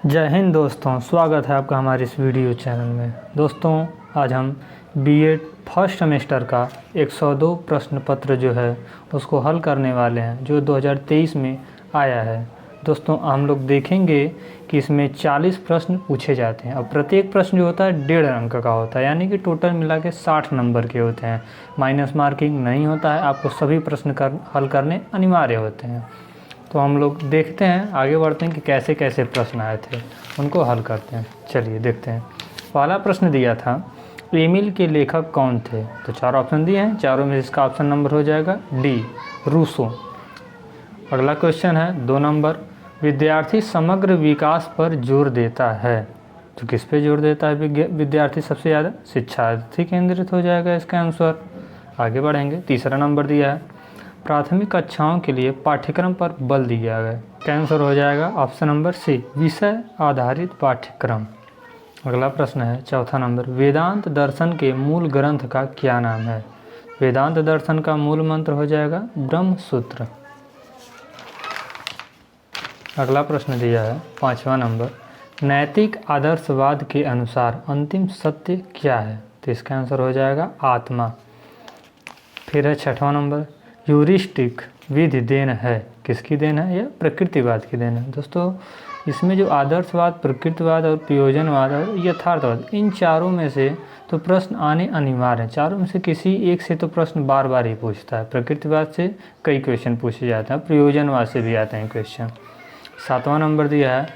जय हिंद दोस्तों, स्वागत है आपका हमारे इस वीडियो चैनल में। दोस्तों, आज हम बीएड फर्स्ट सेमेस्टर का 102 प्रश्न पत्र जो है उसको हल करने वाले हैं, जो 2023 में आया है। दोस्तों, हम लोग देखेंगे कि इसमें 40 प्रश्न पूछे जाते हैं और प्रत्येक प्रश्न जो होता है 1.5 अंक का होता है, यानी कि टोटल मिला के 60 नंबर के होते हैं। माइनस मार्किंग नहीं होता है, आपको सभी प्रश्न हल करने अनिवार्य होते हैं। तो हम लोग देखते हैं, आगे बढ़ते हैं कि कैसे कैसे प्रश्न आए थे, उनको हल करते हैं। चलिए देखते हैं। पहला प्रश्न दिया था, एमिल के लेखक कौन थे? तो 4 ऑप्शन दिए हैं, चारों में इसका ऑप्शन नंबर हो जाएगा डी, रूसो। अगला क्वेश्चन है 2 नंबर, विद्यार्थी समग्र विकास पर जोर देता है। तो किस पे जोर देता है विद्यार्थी सबसे ज़्यादा? शिक्षार्थी केंद्रित हो जाएगा इसका आंसर। आगे बढ़ेंगे। तीसरा नंबर दिया है, प्राथमिक कक्षाओं के लिए पाठ्यक्रम पर बल दिया गया। कैंसर हो जाएगा ऑप्शन नंबर सी, विषय आधारित पाठ्यक्रम। अगला प्रश्न है चौथा नंबर, वेदांत दर्शन के मूल ग्रंथ का क्या नाम है? वेदांत दर्शन का मूल मंत्र हो जाएगा ब्रह्म सूत्र। अगला प्रश्न दिया है 5वां नंबर, नैतिक आदर्शवाद के अनुसार अंतिम सत्य क्या है? तो इसका आंसर हो जाएगा आत्मा। फिर है 6वां नंबर, ह्यूरिस्टिक विधि देन है। किसकी देन है? यह प्रकृतिवाद की देन है। दोस्तों, इसमें जो आदर्शवाद, प्रकृतिवाद और प्रयोजनवाद और यथार्थवाद, इन चारों में से तो प्रश्न आने अनिवार्य हैं। चारों में से किसी एक से तो प्रश्न बार बार ही पूछता है। प्रकृतिवाद से कई क्वेश्चन पूछे जाते हैं, प्रयोजनवाद से भी आते हैं क्वेश्चन। 7वां नंबर दिया है,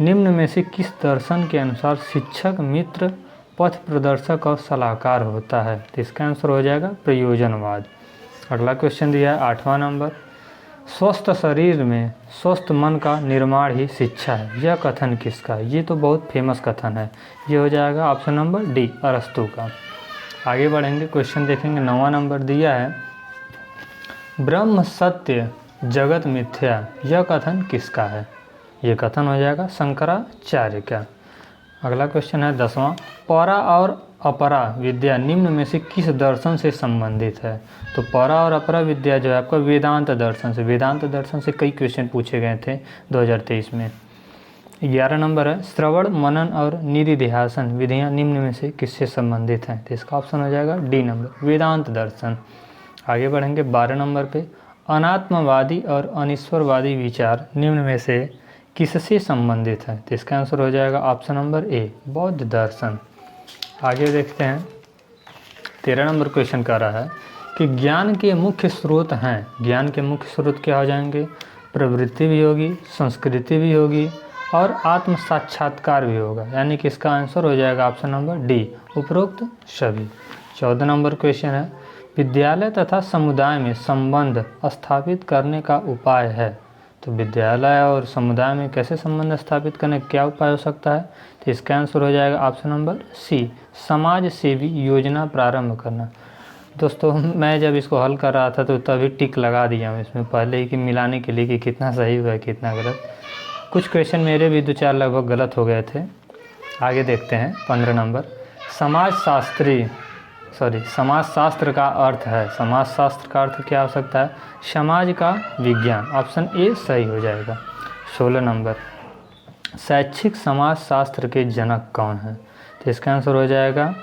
निम्न में से किस दर्शन के अनुसार शिक्षक मित्र, पथ प्रदर्शक और सलाहकार होता है? तो इसका आंसर हो जाएगा प्रयोजनवाद। अगला क्वेश्चन दिया है 8वां नंबर, स्वस्थ शरीर में स्वस्थ मन का निर्माण ही शिक्षा है। यह कथन किसका है? ये तो बहुत फेमस कथन है। ये हो जाएगा ऑप्शन नंबर डी, अरस्तू का। आगे बढ़ेंगे, क्वेश्चन देखेंगे। 9वां नंबर दिया है, ब्रह्म सत्य जगत मिथ्या, यह कथन किसका है? ये कथन हो जाएगा शंकराचार्य का। अगला क्वेश्चन है 10वां, परा और अपरा विद्या निम्न में से किस दर्शन से संबंधित है? तो परा और अपरा विद्या जो है आपका वेदांत दर्शन से, वेदांत दर्शन से कई क्वेश्चन पूछे गए थे 2023 में। 11 नंबर है, श्रवण मनन और निधिध्यासन विधियां निम्न में से किससे संबंधित हैं? तो इसका ऑप्शन हो जाएगा डी नंबर, वेदांत दर्शन। आगे बढ़ेंगे 12 नंबर पे, अनात्मवादी और अनिश्वरवादी विचार निम्न में से किससे संबंधित है? तो इसका आंसर हो जाएगा ऑप्शन नंबर ए, बौद्ध दर्शन। आगे देखते हैं। 13 नंबर क्वेश्चन कर रहा है कि ज्ञान के मुख्य स्रोत हैं। ज्ञान के मुख्य स्रोत क्या हो जाएंगे? प्रवृत्ति भी होगी, संस्कृति भी होगी और आत्म साक्षात्कार भी होगा, यानी कि इसका आंसर हो जाएगा ऑप्शन नंबर डी, उपरोक्त सभी। 14 नंबर क्वेश्चन है, विद्यालय तथा समुदाय में संबंध स्थापित करने का उपाय है। तो विद्यालय और समुदाय में कैसे संबंध स्थापित करने का क्या उपाय हो सकता है? तो इसका आंसर हो जाएगा ऑप्शन नंबर सी, समाज सेवी योजना प्रारंभ करना। दोस्तों, मैं जब इसको हल कर रहा था तो तभी टिक लगा दिया हूँ इसमें पहले ही, कि मिलाने के लिए कि कितना सही हुआ है कितना गलत। कुछ क्वेश्चन मेरे भी 2-4 लगभग गलत हो गए थे। आगे देखते हैं 15 नंबर, समाज शास्त्र का अर्थ है। समाज शास्त्र का अर्थ क्या हो सकता है? समाज का विज्ञान। ऑप्शन ए सही हो जाएगा। 16 नंबर, शैक्षिक समाज शास्त्र के जनक कौन है? तो इसका आंसर हो जाएगा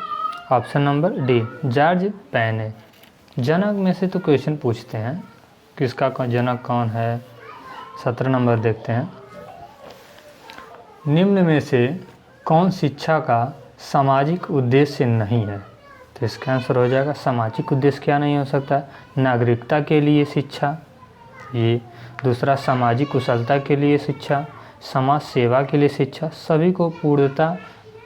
ऑप्शन नंबर डी, जॉर्ज पेने। जनक में से तो क्वेश्चन पूछते हैं, किसका जनक कौन है? 17 नंबर देखते हैं, निम्न में से कौन शिक्षा का सामाजिक उद्देश्य नहीं है? तो इसका आंसर हो जाएगा, सामाजिक उद्देश्य क्या नहीं हो सकता? नागरिकता के लिए शिक्षा, ये दूसरा सामाजिक कुशलता के लिए शिक्षा, समाज सेवा के लिए शिक्षा, सभी को पूर्णता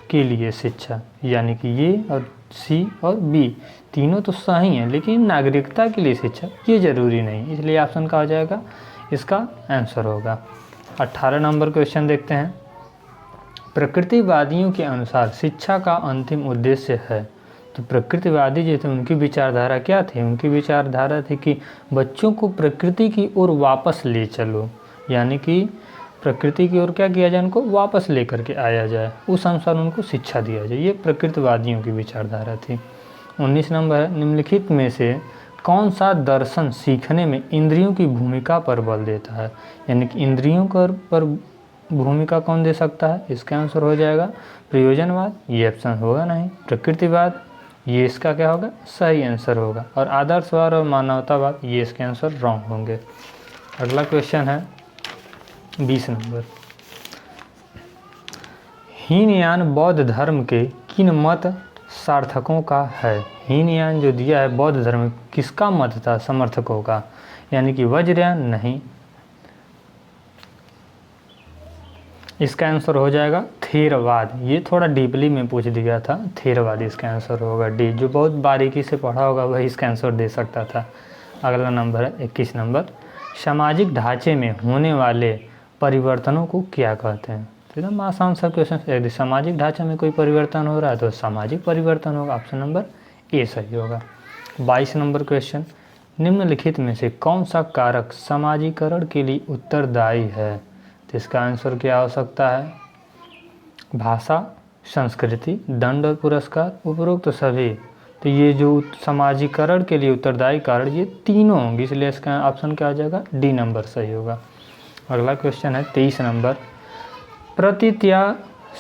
के लिए शिक्षा, यानी कि ये और सी और बी तीनों तो सही हैं, लेकिन नागरिकता के लिए शिक्षा ये जरूरी नहीं, इसलिए ऑप्शन का हो जाएगा, इसका आंसर होगा। 18 नंबर क्वेश्चन देखते हैं, प्रकृतिवादियों के अनुसार शिक्षा का अंतिम उद्देश्य है। तो प्रकृतिवादी जो थे उनकी विचारधारा क्या थी? उनकी विचारधारा थी कि बच्चों को प्रकृति की ओर वापस ले चलो, यानी कि प्रकृति की ओर क्या किया जाए, उनको वापस लेकर के आया जाए, उस अनुसार उनको शिक्षा दिया जाए। ये प्रकृतिवादियों की विचारधारा थी। 19 नंबर है, निम्नलिखित में से कौन सा दर्शन सीखने में इंद्रियों की भूमिका पर बल देता है? यानी कि इंद्रियों पर भूमिका कौन दे सकता है? इसका आंसर हो जाएगा प्रयोजनवाद, ये ऑप्शन होगा नहीं। प्रकृतिवाद, ये इसका क्या होगा? सही आंसर होगा। और आदर्शवाद और मानवतावाद, ये इसके आंसर रॉन्ग होंगे। अगला क्वेश्चन है 20 नंबर। हीनयान बौद्ध धर्म के किन मत सार्थकों का है? हीनयान जो दिया है बौद्ध धर्म किसका मत था समर्थकों का? यानी कि वज्रयान नहीं, इसका आंसर हो जाएगा थेरवाद। ये थोड़ा डीपली में पूछ दिया था, थेरवाद इसका आंसर होगा डी। जो बहुत बारीकी से पढ़ा होगा वही इसका आंसर दे सकता था। अगला नंबर है 21 नंबर। सामाजिक ढांचे में होने वाले परिवर्तनों को क्या कहते हैं? तो एकदम आसान सा क्वेश्चन। यदि सामाजिक ढांचे में कोई परिवर्तन हो रहा है तो सामाजिक परिवर्तन होगा, ऑप्शन नंबर ए सही होगा। 22 नंबर क्वेश्चन। निम्नलिखित में से कौन सा कारक समाजीकरण के लिए उत्तरदायी है? तो इसका आंसर क्या हो सकता है? भाषा, संस्कृति, दंड और पुरस्कार, उपरोक्त तो सभी। तो ये जो समाजीकरण के लिए उत्तरदायी कारण ये तीनों होंगे, इसलिए इसका ऑप्शन क्या हो जाएगा? डी नंबर सही होगा। अगला क्वेश्चन है 23 नंबर। प्रतित्या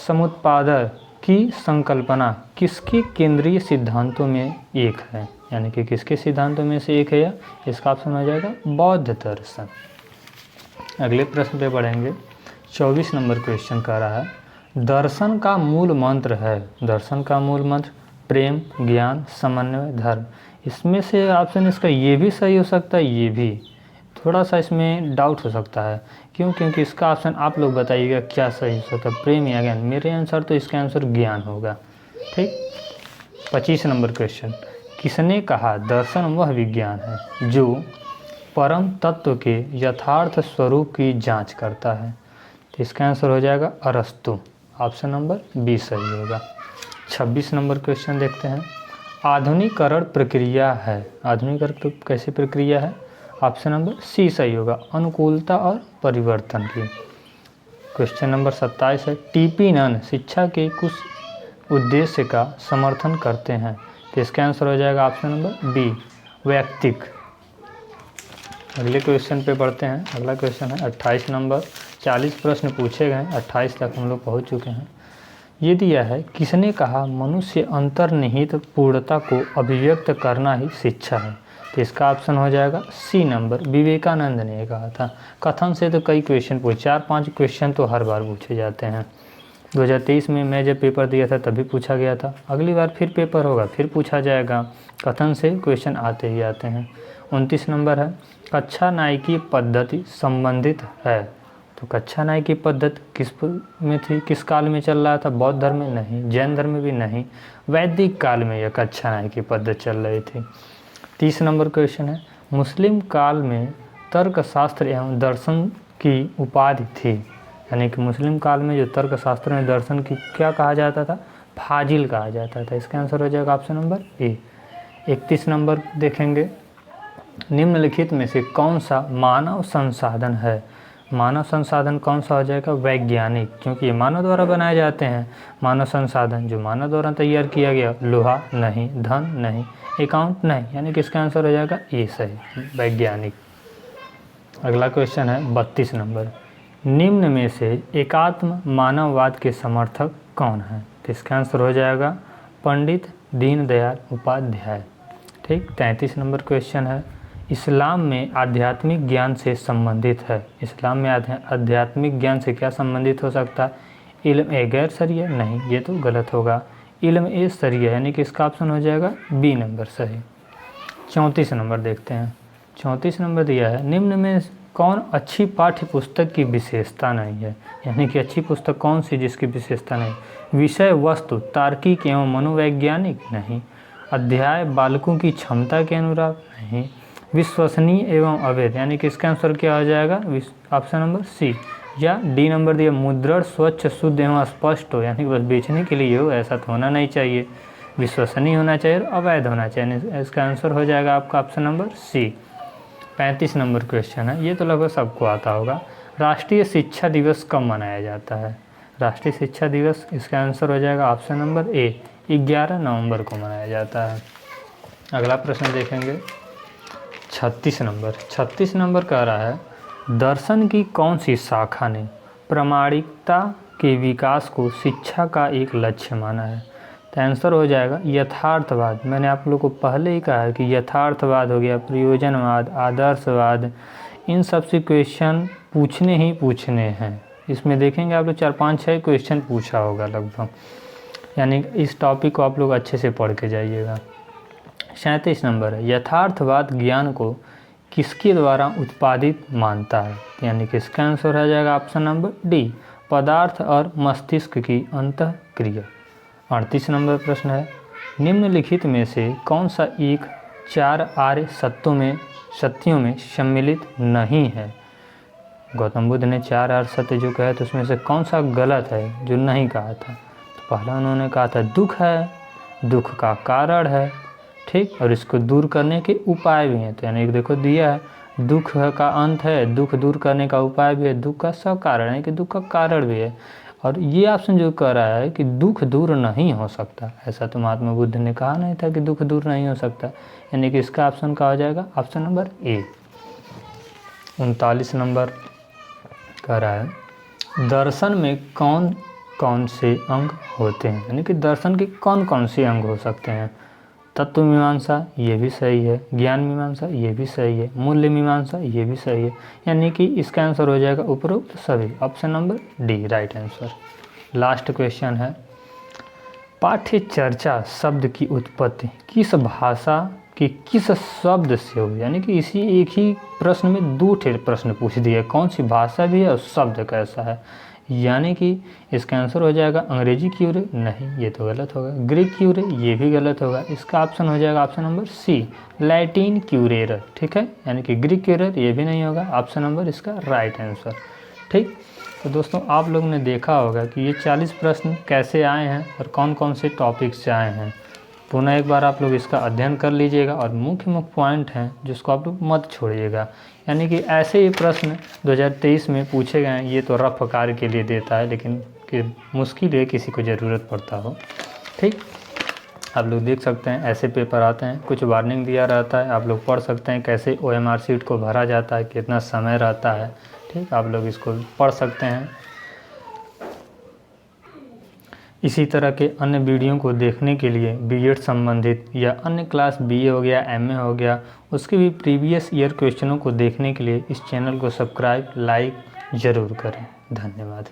समुत्पादन की संकल्पना किसके केंद्रीय सिद्धांतों में एक है? यानी कि किसके सिद्धांतों में से एक है या? इसका ऑप्शन हो जाएगा बौद्ध दर्शन। अगले प्रश्न पे बढ़ेंगे। 24 नंबर क्वेश्चन कह रहा है दर्शन का मूल मंत्र है। दर्शन का मूल मंत्र प्रेम, ज्ञान, समन्वय, धर्म। इसमें से ऑप्शन इसका ये भी सही हो सकता है, ये भी थोड़ा सा इसमें डाउट हो सकता है। क्यों? क्योंकि इसका ऑप्शन आप लोग बताइएगा क्या सही हो सकता है, प्रेम या ज्ञान। मेरे आंसर तो इसका आंसर ज्ञान होगा। ठीक। 25 नंबर क्वेश्चन। किसने कहा दर्शन वह विज्ञान है जो परम तत्व के यथार्थ स्वरूप की जांच करता है? तो इसका आंसर हो जाएगा अरस्तु, ऑप्शन नंबर बी सही होगा। 26 नंबर क्वेश्चन देखते हैं। आधुनिकीकरण प्रक्रिया है। आधुनिकीकरण कैसी प्रक्रिया है? ऑप्शन नंबर सी सही होगा, अनुकूलता और परिवर्तन की। क्वेश्चन नंबर 27 है। टीपी नन शिक्षा के कुछ उद्देश्य का समर्थन करते हैं। तो इसका आंसर हो जाएगा ऑप्शन नंबर बी, वैयक्तिक। अगले क्वेश्चन पे बढ़ते हैं। अगला क्वेश्चन है 28 नंबर। 40 प्रश्न पूछे गए, 28 तक हम लोग पहुंच चुके हैं। ये दिया है किसने कहा मनुष्य अंतर्निहित पूर्णता को अभिव्यक्त करना ही शिक्षा है? तो इसका ऑप्शन हो जाएगा सी नंबर, विवेकानंद ने कहा था। कथन से तो कई क्वेश्चन पूछे, 4-5 क्वेश्चन तो हर बार पूछे जाते हैं। 2023 में मैं जब पेपर दिया था तभी पूछा गया था, अगली बार फिर पेपर होगा फिर पूछा जाएगा। कथन से क्वेश्चन आते ही आते हैं। 29 नंबर है। कक्षा नायकी पद्धति संबंधित है। तो कक्षा नायकी पद्धति किस में थी, किस काल में चल रहा था? बौद्ध धर्म में नहीं, जैन धर्म में भी नहीं, वैदिक काल में यह कक्षा नायकी पद्धति चल रही थी। 30 नंबर क्वेश्चन है। मुस्लिम काल में तर्कशास्त्र एवं दर्शन की उपाधि थी। यानी कि मुस्लिम काल में जो तर्कशास्त्र में दर्शन की क्या कहा जाता था? फाजिल कहा जाता था। इसका आंसर हो जाएगा ऑप्शन नंबर ए। 31 नंबर देखेंगे। निम्नलिखित में से कौन सा मानव संसाधन है? मानव संसाधन कौन सा हो जाएगा? वैज्ञानिक, क्योंकि ये मानव द्वारा बनाए जाते हैं। मानव संसाधन जो मानव द्वारा तैयार किया गया, लोहा नहीं, धन नहीं, अकाउंट नहीं, यानी कि इसका आंसर हो जाएगा ए सही, वैज्ञानिक। अगला क्वेश्चन है 32 नंबर। निम्न में से एकात्म मानववाद के समर्थक कौन है? तो इसका आंसर हो जाएगा पंडित दीनदयाल उपाध्याय। ठीक। 33 नंबर क्वेश्चन है। इस्लाम में आध्यात्मिक ज्ञान से संबंधित है। इस्लाम में आध्यात्मिक ज्ञान से क्या संबंधित हो सकता है? इल्म ए गैर शरिया नहीं, ये तो गलत होगा। इल्म ए शरिया, यानी कि इसका ऑप्शन हो जाएगा बी नंबर सही। 34 नंबर देखते हैं। 34 नंबर दिया है निम्न में कौन अच्छी पाठ्य पुस्तक की विशेषता नहीं है? यानी कि अच्छी पुस्तक कौन सी जिसकी विशेषता नहीं? विषय वस्तु तार्किक एवं मनोवैज्ञानिक नहीं, अध्याय बालकों की क्षमता के अनुरूप नहीं, विश्वसनीय एवं अवैध, यानी कि इसका आंसर क्या हो जाएगा? Option number C. या डी नंबर दिया मुद्रण स्वच्छ शुद्ध एवं स्पष्ट हो, यानी कि बस बेचने के लिए हो, ऐसा तो होना नहीं चाहिए। विश्वसनीय होना चाहिए और अवैध होना चाहिए। इसका आंसर हो जाएगा आपका option number C. 35 number question है, ये तो लगभग सबको आता होगा। राष्ट्रीय शिक्षा दिवस कब मनाया जाता है? राष्ट्रीय शिक्षा दिवस, इसका आंसर हो जाएगा ऑप्शन नंबर ए, 11 नवंबर को मनाया जाता है। अगला प्रश्न देखेंगे 36 नंबर। 36 नंबर कह रहा है दर्शन की कौन सी शाखा ने प्रामाणिकता के विकास को शिक्षा का एक लक्ष्य माना है? तो आंसर हो जाएगा यथार्थवाद। मैंने आप लोगों को पहले ही कहा है कि यथार्थवाद हो गया, प्रयोजनवाद, आदर्शवाद, इन सब से क्वेश्चन पूछने ही पूछने हैं। इसमें देखेंगे आप लोग 4-5-6 क्वेश्चन पूछा होगा लगभग, यानी इस टॉपिक को आप लोग अच्छे से पढ़ के जाइएगा। 37 नंबर है, यथार्थवाद ज्ञान को किसके द्वारा उत्पादित मानता है? यानी कि इसका आंसर हो जाएगा ऑप्शन नंबर डी, पदार्थ और मस्तिष्क की अंतःक्रिया। 38 नंबर प्रश्न है, निम्नलिखित में से कौन सा एक 4 आर्य सत्यों में सम्मिलित नहीं है? गौतम बुद्ध ने 4 आर्य सत्य जो कहे तो उसमें से कौन सा गलत है जो नहीं कहा था? तो पहला उन्होंने कहा था दुख है, दुख का कारण है, ठीक, और इसको दूर करने के उपाय भी हैं। तो यानी कि देखो दिया है, दुख का अंत है, दुख दूर करने का उपाय भी है, दुख का सकारण है कि दुख का कारण भी है। और ये ऑप्शन जो कह रहा है कि दुख दूर नहीं हो सकता, ऐसा तो महात्मा बुद्ध ने कहा नहीं था कि दुख दूर नहीं हो सकता, यानी कि इसका ऑप्शन का हो जाएगा ऑप्शन नंबर ए। 39 नंबर कह रहा है, दर्शन में कौन कौन से अंग होते हैं? यानी कि दर्शन के कौन कौन से अंग हो सकते हैं? तत्व मीमांसा, ये भी सही है, ज्ञान मीमांसा, ये भी सही है, मूल्य मीमांसा, ये भी सही है, यानी कि इसका आंसर हो जाएगा उपरोक्त सभी, option number D right answer. Last question है, पाठ्य चर्चा शब्द की उत्पत्ति किस भाषा के किस शब्द से हो? यानी कि इसी एक ही प्रश्न में 2 प्रश्न पूछ दिए, कौन सी भाषा भी है और शब्द कैसा है, यानी कि इसका आंसर हो जाएगा अंग्रेजी क्यूरे, नहीं ये तो गलत होगा, ग्रीक क्यूरे, ये भी गलत होगा, इसका ऑप्शन हो जाएगा ऑप्शन नंबर सी, लैटिन क्यूरेर, ठीक है, यानी कि ग्रीक क्यूरेर, ये भी नहीं होगा, ऑप्शन नंबर इसका राइट आंसर। ठीक, तो दोस्तों आप लोगों ने देखा होगा कि ये 40 प्रश्न कैसे आए हैं और कौन कौन से टॉपिक से आए हैं। पुनः एक बार आप लोग इसका अध्ययन कर लीजिएगा और मुख्य पॉइंट हैं जिसको आप लोग मत छोड़िएगा, यानी कि ऐसे ही प्रश्न 2023 में पूछे गए हैं। ये तो रफ कार्य के लिए देता है, लेकिन कि मुश्किल है किसी को ज़रूरत पड़ता हो। ठीक, आप लोग देख सकते हैं ऐसे पेपर आते हैं, कुछ वार्निंग दिया रहता है, आप लोग पढ़ सकते हैं कैसे OMR शीट को भरा जाता है, कितना समय रहता है। ठीक, आप लोग इसको पढ़ सकते हैं। इसी तरह के अन्य वीडियो को देखने के लिए बीएड संबंधित या अन्य क्लास BA हो गया, MA हो गया, उसके भी प्रीवियस ईयर क्वेश्चनों को देखने के लिए इस चैनल को सब्सक्राइब, लाइक ज़रूर करें। धन्यवाद।